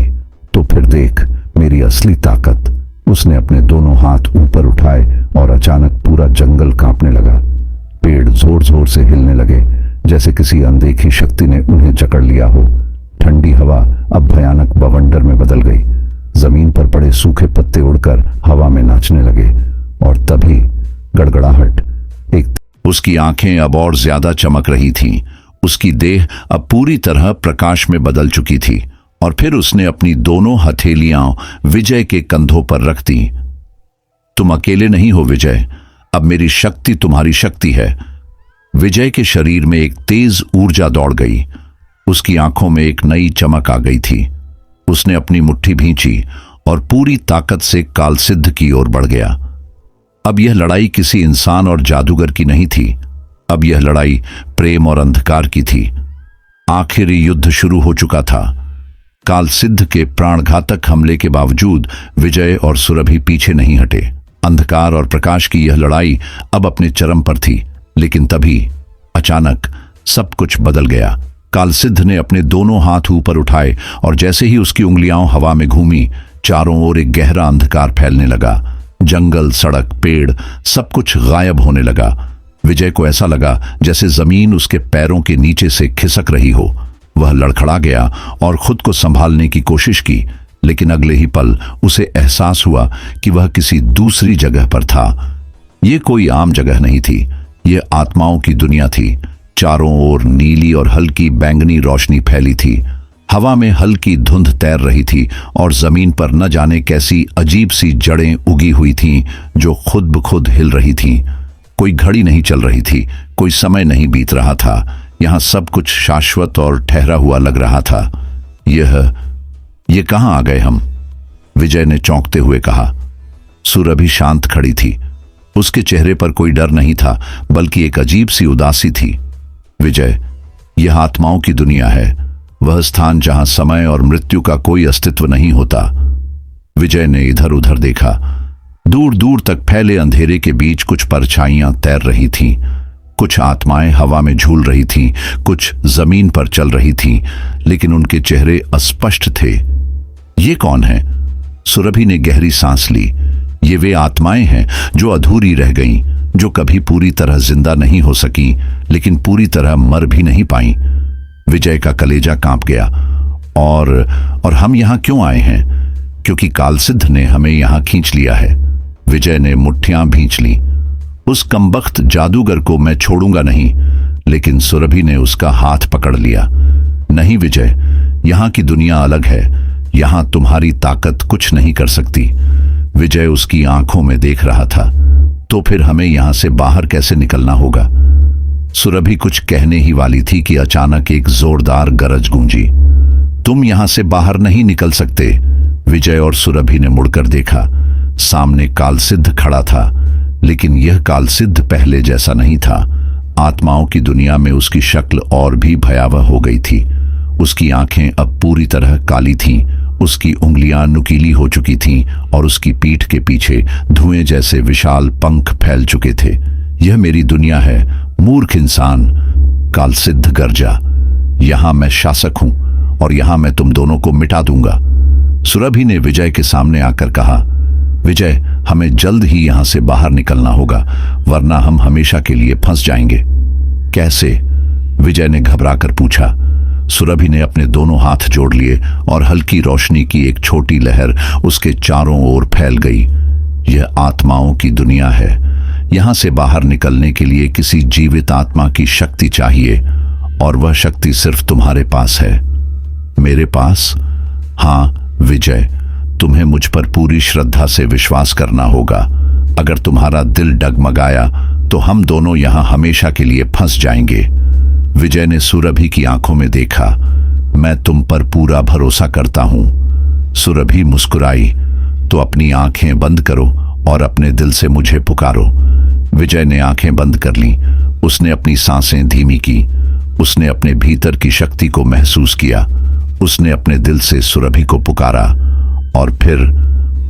तो फिर देख मेरी असली ताकत। उसने अपने दोनों हाथ ऊपर उठाए और अचानक पूरा जंगल कांपने लगा। पेड़ जोर जोर से हिलने लगे, जैसे किसी अनदेखी शक्ति ने उन्हें जकड़ लिया हो। ठंडी हवा अब भयानक बवंडर में बदल गई। जमीन पर पड़े सूखे पत्ते उड़कर हवा में नाचने लगे और तभी गड़गड़ाहट। एक उसकी आंखें अब और ज्यादा चमक रही थीं। उसकी देह अब पूरी तरह प्रकाश में बदल चुकी थी और फिर उसने अपनी दोनों हथेलियां विजय के कंधों पर रख दी। तुम अकेले नहीं हो विजय, अब मेरी शक्ति तुम्हारी शक्ति है। विजय के शरीर में एक तेज ऊर्जा दौड़ गई। उसकी आंखों में एक नई चमक आ गई थी। उसने अपनी मुट्ठी भींची और पूरी ताकत से कालसिद्ध की ओर बढ़ गया। अब यह लड़ाई किसी इंसान और जादूगर की नहीं थी। अब यह लड़ाई प्रेम और अंधकार की थी। आखिरी युद्ध शुरू हो चुका था। कालसिद्ध के प्राणघातक हमले के बावजूद विजय और सुरभि पीछे नहीं हटे। अंधकार और प्रकाश की यह लड़ाई अब अपने चरम पर थी। लेकिन तभी अचानक सब कुछ बदल गया। कालसिद्ध ने अपने दोनों हाथ ऊपर उठाए और जैसे ही उसकी उंगलियां हवा में घूमी, चारों ओर एक गहरा अंधकार फैलने लगा। जंगल, सड़क, पेड़, सब कुछ गायब होने लगा। विजय को ऐसा लगा जैसे जमीन उसके पैरों के नीचे से खिसक रही हो। वह लड़खड़ा गया और खुद को संभालने की कोशिश की, लेकिन अगले ही पल उसे एहसास हुआ कि वह किसी दूसरी जगह पर था। ये कोई आम जगह नहीं थी, ये आत्माओं की दुनिया थी। चारों ओर नीली और हल्की बैंगनी रोशनी फैली थी। हवा में हल्की धुंध तैर रही थी और जमीन पर न जाने कैसी अजीब सी जड़ें उगी हुई थीं जो खुद ब खुद हिल रही थीं। कोई घड़ी नहीं चल रही थी, कोई समय नहीं बीत रहा था। यहाँ सब कुछ शाश्वत और ठहरा हुआ लग रहा था। ये कहाँ आ गए हम? विजय ने चौंकते हुए कहा। सुरभि शांत खड़ी थी। उसके चेहरे पर कोई डर नहीं था, बल्कि एक अजीब सी उदासी थी। विजय, यह आत्माओं की दुनिया है, वह स्थान जहां समय और मृत्यु का कोई अस्तित्व नहीं होता। विजय ने इधर उधर देखा। दूर दूर तक फैले अंधेरे के बीच कुछ परछाइयां तैर रही थीं। कुछ आत्माएं हवा में झूल रही थीं, कुछ जमीन पर चल रही थीं, लेकिन उनके चेहरे अस्पष्ट थे। ये कौन है? सुरभि ने गहरी सांस ली। ये वे आत्माएं हैं जो अधूरी रह गईं, जो कभी पूरी तरह जिंदा नहीं हो सकी, लेकिन पूरी तरह मर भी नहीं पाईं। विजय का कलेजा कांप गया। और हम यहां क्यों आए हैं? क्योंकि कालसिद्ध ने हमें यहां खींच लिया है। विजय ने मुट्ठियां भींच ली। उस कमबख्त जादूगर को मैं छोड़ूंगा नहीं। लेकिन सुरभि ने उसका हाथ पकड़ लिया। नहीं विजय, यहां की दुनिया अलग है। यहां तुम्हारी ताकत कुछ नहीं कर सकती। विजय उसकी आंखों में देख रहा था। तो फिर हमें यहां से बाहर कैसे निकलना होगा? सुरभि कुछ कहने ही वाली थी कि अचानक एक जोरदार गरज गूंजी। तुम यहां से बाहर नहीं निकल सकते। विजय और सुरभि ने मुड़कर देखा। सामने कालसिद्ध खड़ा था, लेकिन यह कालसिद्ध पहले जैसा नहीं था। आत्माओं की दुनिया में उसकी शक्ल और भी भयावह हो गई थी। उसकी आंखें अब पूरी तरह काली थीं, उसकी उंगलियां नुकीली हो चुकी थीं और उसकी पीठ के पीछे धुएं जैसे विशाल पंख फैल चुके थे। यह मेरी दुनिया है, मूर्ख इंसान, कालसिद्ध गर्जा। यहां मैं शासक हूं और यहां मैं तुम दोनों को मिटा दूंगा। सुरभि ने विजय के सामने आकर कहा। विजय, हमें जल्द ही यहां से बाहर निकलना होगा, वरना हम हमेशा के लिए फंस जाएंगे। कैसे? विजय ने घबराकर पूछा। सुरभि ने अपने दोनों हाथ जोड़ लिए और हल्की रोशनी की एक छोटी लहर उसके चारों ओर फैल गई। यह आत्माओं की दुनिया है। यहां से बाहर निकलने के लिए किसी जीवित आत्मा की शक्ति चाहिए, और वह शक्ति सिर्फ तुम्हारे पास है। मेरे पास? हां विजय, तुम्हें मुझ पर पूरी श्रद्धा से विश्वास करना होगा। अगर तुम्हारा दिल डगमगाया तो हम दोनों यहां हमेशा के लिए फंस जाएंगे। विजय ने सुरभि की आंखों में देखा। मैं तुम पर पूरा भरोसा करता हूं। सुरभि मुस्कुराई। तो अपनी आंखें बंद करो और अपने दिल से मुझे पुकारो। विजय ने आंखें बंद कर ली। उसने अपनी सांसें धीमी की। उसने अपने भीतर की शक्ति को महसूस किया। उसने अपने दिल से सुरभि को पुकारा और फिर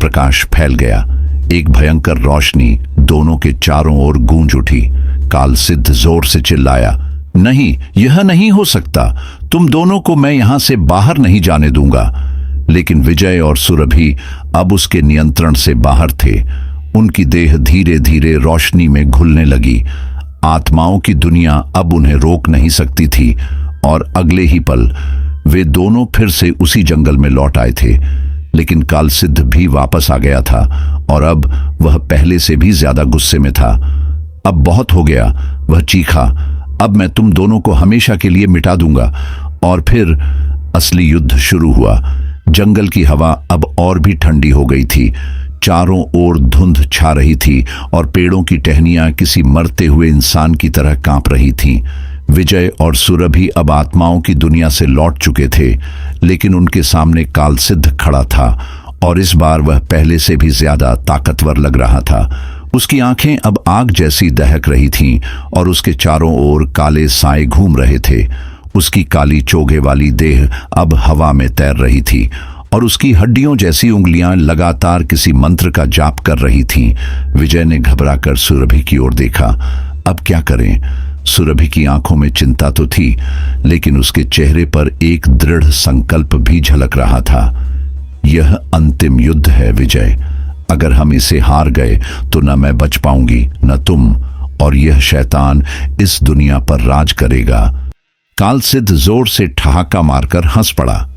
प्रकाश फैल गया। एक भयंकर रोशनी दोनों के चारों ओर गूंज उठी। कालसिद्ध जोर से चिल्लाया, नहीं, यह नहीं हो सकता। तुम दोनों को मैं यहां से बाहर नहीं जाने दूंगा। लेकिन विजय और सुरभि अब उसके नियंत्रण से बाहर थे। उनकी देह धीरे धीरे रोशनी में घुलने लगी। आत्माओं की दुनिया अब उन्हें रोक नहीं सकती थी और अगले ही पल वे दोनों फिर से उसी जंगल में लौट आए थे। लेकिन कालसिद्ध भी वापस आ गया था और अब वह पहले से भी ज्यादा गुस्से में था। अब बहुत हो गया, वह चीखा। अब मैं तुम दोनों को हमेशा के लिए मिटा दूंगा। और फिर असली युद्ध शुरू हुआ। जंगल की हवा अब और भी ठंडी हो गई थी। चारों ओर धुंध छा रही थी और पेड़ों की टहनियां किसी मरते हुए इंसान की तरह कांप रही थीं। विजय और सुरभि अब आत्माओं की दुनिया से लौट चुके थे, लेकिन उनके सामने कालसिद्ध खड़ा था और इस बार वह पहले से भी ज्यादा ताकतवर लग रहा था। उसकी आंखें अब आग जैसी दहक रही थीं और उसके चारों ओर काले साए घूम रहे थे। उसकी काली चोगे वाली देह अब हवा में तैर रही थी और उसकी हड्डियों जैसी उंगलियां लगातार किसी मंत्र का जाप कर रही थीं। विजय ने घबराकर सुरभि की ओर देखा। अब क्या करें? सुरभि की आंखों में चिंता तो थी, लेकिन उसके चेहरे पर एक दृढ़ संकल्प भी झलक रहा था। यह अंतिम युद्ध है विजय। अगर हम इसे हार गए तो न मैं बच पाऊंगी, न तुम, और यह शैतान इस दुनिया पर राज करेगा। कालसिद्ध जोर से ठहाका मारकर हंस पड़ा।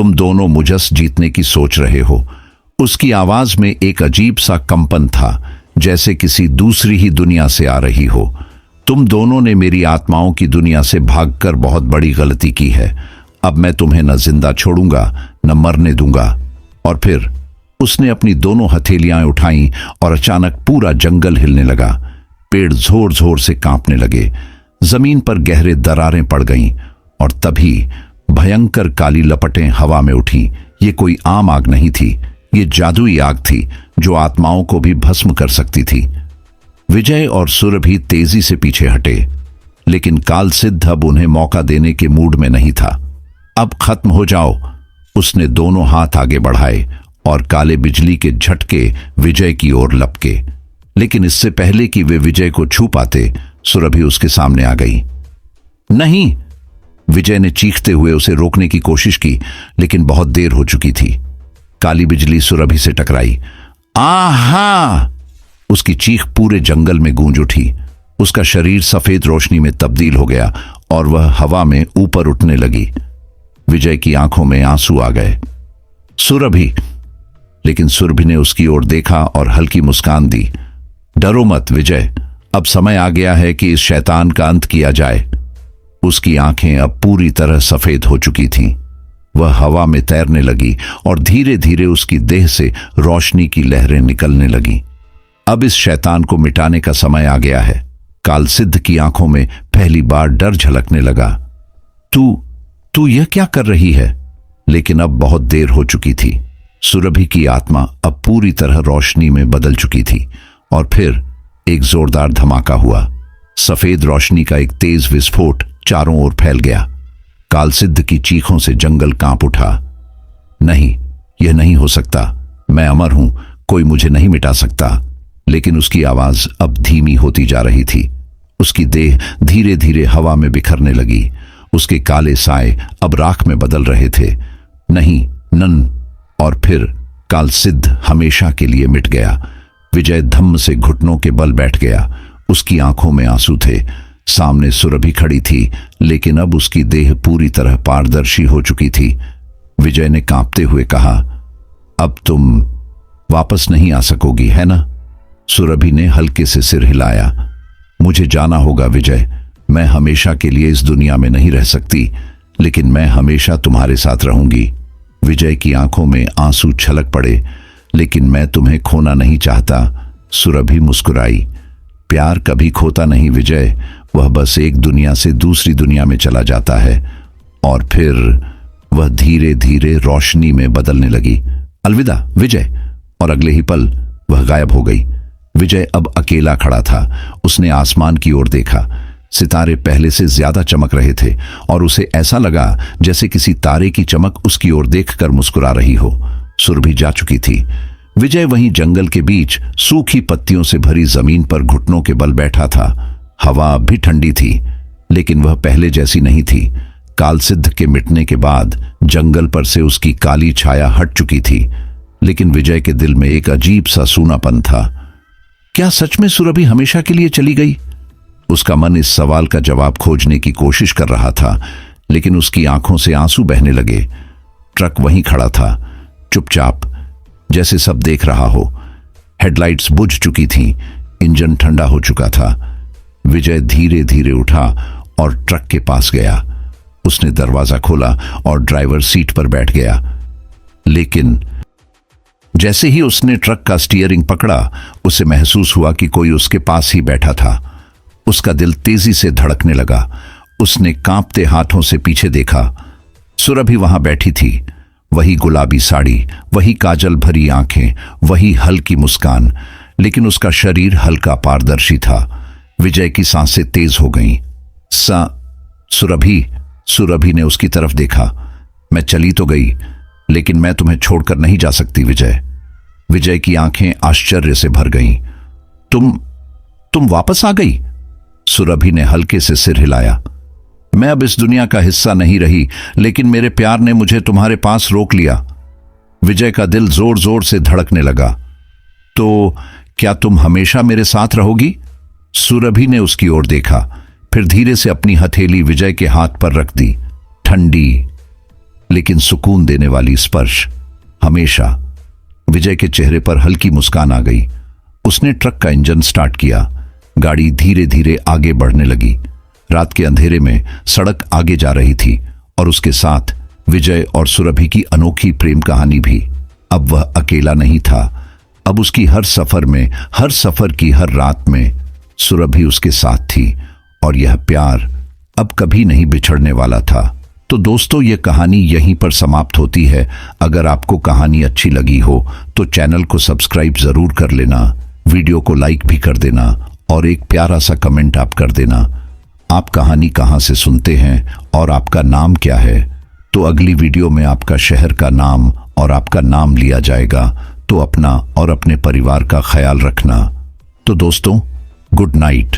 तुम दोनों मुझस जीतने की सोच रहे हो। उसकी आवाज में एक अजीब सा कंपन था, जैसे किसी दूसरी ही दुनिया से आ रही हो। तुम दोनों ने मेरी आत्माओं की दुनिया से भागकर बहुत बड़ी गलती की है। अब मैं तुम्हें न जिंदा छोड़ूंगा न मरने दूंगा। और फिर उसने अपनी दोनों हथेलियां उठाईं और अचानक पूरा जंगल हिलने लगा। पेड़ जोर जोर से कांपने लगे, जमीन पर गहरे दरारें पड़ गईं और तभी भयंकर काली लपटें हवा में उठी। ये कोई आम आग नहीं थी, ये जादुई आग थी जो आत्माओं को भी भस्म कर सकती थी। विजय और सुरभि तेजी से पीछे हटे, लेकिन कालसिद्ध अब उन्हें मौका देने के मूड में नहीं था। अब खत्म हो जाओ, उसने दोनों हाथ आगे बढ़ाए और काले बिजली के झटके विजय की ओर लपके। लेकिन इससे पहले कि वे विजय को छू पाते, सुरभि उसके सामने आ गई। नहीं! विजय ने चीखते हुए उसे रोकने की कोशिश की, लेकिन बहुत देर हो चुकी थी। काली बिजली सुरभि से टकराई। आहा! उसकी चीख पूरे जंगल में गूंज उठी। उसका शरीर सफेद रोशनी में तब्दील हो गया और वह हवा में ऊपर उठने लगी। विजय की आंखों में आंसू आ गए। सुरभि! लेकिन सुरभि ने उसकी ओर देखा और हल्की मुस्कान दी। डरो मत विजय, अब समय आ गया है कि इस शैतान का अंत किया जाए। उसकी आंखें अब पूरी तरह सफेद हो चुकी थीं। वह हवा में तैरने लगी और धीरे धीरे उसकी देह से रोशनी की लहरें निकलने लगीं। अब इस शैतान को मिटाने का समय आ गया है। कालसिद्ध की आंखों में पहली बार डर झलकने लगा। तू यह क्या कर रही है? लेकिन अब बहुत देर हो चुकी थी। सुरभि की आत्मा अब पूरी तरह रोशनी में बदल चुकी थी और फिर एक जोरदार धमाका हुआ। सफेद रोशनी का एक तेज विस्फोट चारों ओर फैल गया। कालसिद्ध की चीखों से जंगल कांप उठा। नहीं, यह नहीं हो सकता। मैं अमर हूं, कोई मुझे नहीं मिटा सकता। लेकिन उसकी आवाज अब धीमी होती जा रही थी। उसकी देह धीरे धीरे हवा में बिखरने लगी। उसके काले साए अब राख में बदल रहे थे। नहीं, नन। और फिर कालसिद्ध हमेशा के लिए मिट गया। विजय धम्म से घुटनों के बल बैठ गया। उसकी आंखों में आंसू थे। सामने सुरभि खड़ी थी, लेकिन अब उसकी देह पूरी तरह पारदर्शी हो चुकी थी। विजय ने कांपते हुए कहा, अब तुम वापस नहीं आ सकोगी, है ना? सुरभि ने हल्के से सिर हिलाया। मुझे जाना होगा विजय। मैं हमेशा के लिए इस दुनिया में नहीं रह सकती, लेकिन मैं हमेशा तुम्हारे साथ रहूंगी। विजय की आंखों में आंसू छलक पड़े। लेकिन मैं तुम्हें खोना नहीं चाहता। सुरभि मुस्कुराई। प्यार कभी खोता नहीं विजय, वह बस एक दुनिया से दूसरी दुनिया में चला जाता है। और फिर वह धीरे धीरे रोशनी में बदलने लगी। अलविदा विजय। और अगले ही पल वह गायब हो गई। विजय अब अकेला खड़ा था। उसने आसमान की ओर देखा। सितारे पहले से ज्यादा चमक रहे थे और उसे ऐसा लगा जैसे किसी तारे की चमक उसकी ओर देखकर मुस्कुरा रही हो। सुरभि जा चुकी थी। विजय वहीं जंगल के बीच सूखी पत्तियों से भरी जमीन पर घुटनों के बल बैठा था। हवा अब भी ठंडी थी, लेकिन वह पहले जैसी नहीं थी। कालसिद्ध के मिटने के बाद जंगल पर से उसकी काली छाया हट चुकी थी, लेकिन विजय के दिल में एक अजीब सा सूनापन था। क्या सच में सुरभि हमेशा के लिए चली गई? उसका मन इस सवाल का जवाब खोजने की कोशिश कर रहा था, लेकिन उसकी आंखों से आंसू बहने लगे। ट्रक वहीं खड़ा था, चुपचाप, जैसे सब देख रहा हो। हेडलाइट्स बुझ चुकी थीं, इंजन ठंडा हो चुका था। विजय धीरे धीरे उठा और ट्रक के पास गया। उसने दरवाजा खोला और ड्राइवर सीट पर बैठ गया। लेकिन जैसे ही उसने ट्रक का स्टीयरिंग पकड़ा, उसे महसूस हुआ कि कोई उसके पास ही बैठा था। उसका दिल तेजी से धड़कने लगा। उसने कांपते हाथों से पीछे देखा। सुरभि वहां बैठी थी। वही गुलाबी साड़ी, वही काजल भरी आंखें, वही हल्की मुस्कान, लेकिन उसका शरीर हल्का पारदर्शी था। विजय की सांसें तेज हो गईं। सुरभि ने उसकी तरफ देखा। मैं चली तो गई, लेकिन मैं तुम्हें छोड़कर नहीं जा सकती विजय। विजय की आंखें आश्चर्य से भर गईं। तुम वापस आ गई? सुरभि ने हल्के से सिर हिलाया। मैं अब इस दुनिया का हिस्सा नहीं रही, लेकिन मेरे प्यार ने मुझे तुम्हारे पास रोक लिया। विजय का दिल जोर जोर से धड़कने लगा। तो क्या तुम हमेशा मेरे साथ रहोगी? सुरभि ने उसकी ओर देखा, फिर धीरे से अपनी हथेली विजय के हाथ पर रख दी। ठंडी, लेकिन सुकून देने वाली स्पर्श हमेशा। विजय के चेहरे पर हल्की मुस्कान आ गई। उसने ट्रक का इंजन स्टार्ट किया। गाड़ी धीरे धीरे आगे बढ़ने लगी। रात के अंधेरे में सड़क आगे जा रही थी और उसके साथ विजय और सुरभि की अनोखी प्रेम कहानी भी। अब वह अकेला नहीं था। अब उसकी हर सफर में, हर सफर की हर रात में सुरभि उसके साथ थी और यह प्यार अब कभी नहीं बिछड़ने वाला था। तो दोस्तों, यह कहानी यहीं पर समाप्त होती है। अगर आपको कहानी अच्छी लगी हो तो चैनल को सब्सक्राइब जरूर कर लेना, वीडियो को लाइक भी कर देना और एक प्यारा सा कमेंट आप कर देना। आप कहानी कहां से सुनते हैं और आपका नाम क्या है, तो अगली वीडियो में आपका शहर का नाम और आपका नाम लिया जाएगा। तो अपना और अपने परिवार का ख्याल रखना। तो दोस्तों, गुड नाइट।